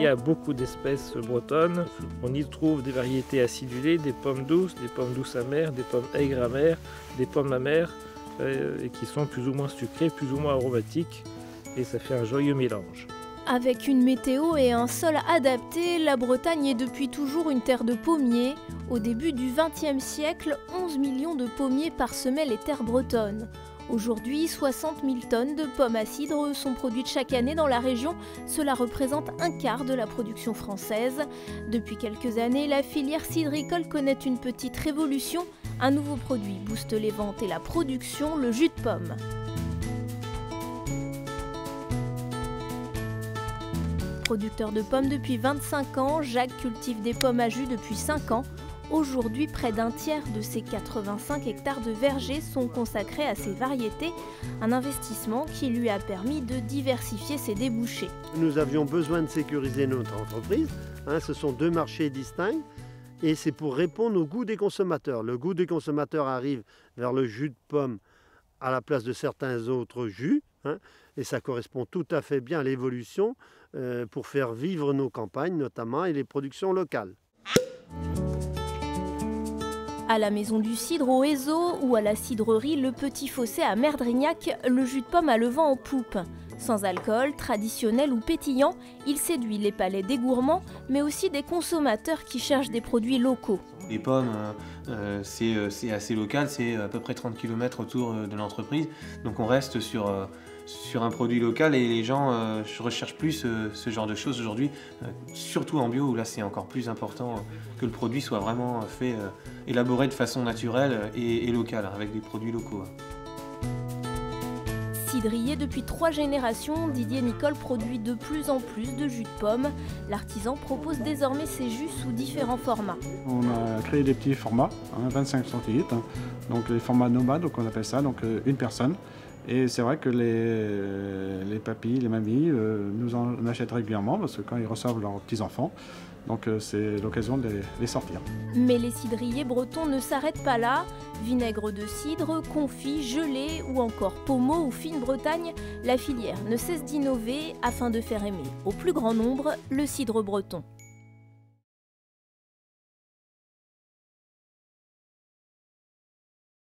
Il y a beaucoup d'espèces bretonnes. On y trouve des variétés acidulées, des pommes douces amères, des pommes aigres amères, des pommes amères, et qui sont plus ou moins sucrées, plus ou moins aromatiques. Et ça fait un joyeux mélange. Avec une météo et un sol adapté, la Bretagne est depuis toujours une terre de pommiers. Au début du XXe siècle, 11 millions de pommiers parsemaient les terres bretonnes. Aujourd'hui, 60 000 tonnes de pommes à cidre sont produites chaque année dans la région. Cela représente un quart de la production française. Depuis quelques années, la filière cidricole connaît une petite révolution. Un nouveau produit booste les ventes et la production, le jus de pomme. Producteur de pommes depuis 25 ans, Jacques cultive des pommes à jus depuis 5 ans. Aujourd'hui, près d'un tiers de ses 85 hectares de vergers sont consacrés à ces variétés, un investissement qui lui a permis de diversifier ses débouchés. Nous avions besoin de sécuriser notre entreprise. Ce sont deux marchés distincts et c'est pour répondre au goût des consommateurs. Le goût des consommateurs arrive vers le jus de pomme à la place de certains autres jus. Et ça correspond tout à fait bien à l'évolution pour faire vivre nos campagnes notamment et les productions locales. À la Maison du Cidre au Hézeau ou à la cidrerie Le Petit Fossé à Merdrignac, le jus de pomme a le vent en poupe. Sans alcool, traditionnel ou pétillant, il séduit les palais des gourmands, mais aussi des consommateurs qui cherchent des produits locaux. Les pommes, c'est assez local, c'est à peu près 30 km autour de l'entreprise. Donc on reste sur un produit local et les gens recherchent plus ce genre de choses aujourd'hui, surtout en bio où là c'est encore plus important que le produit soit vraiment fait, élaboré de façon naturelle et locale, avec des produits locaux. Cidrier depuis 3 générations, Didier Nicole produit de plus en plus de jus de pomme. L'artisan propose désormais ses jus sous différents formats. On a créé des petits formats, 25 centilitres, donc les formats nomades, donc on appelle ça, donc une personne. Et c'est vrai que les papis, les mamies nous en achètent régulièrement parce que quand ils reçoivent leurs petits-enfants, donc c'est l'occasion de les sortir. Mais les cidriers bretons ne s'arrêtent pas là. Vinaigre de cidre, confit, gelé ou encore pommeau ou fine Bretagne, la filière ne cesse d'innover afin de faire aimer au plus grand nombre le cidre breton.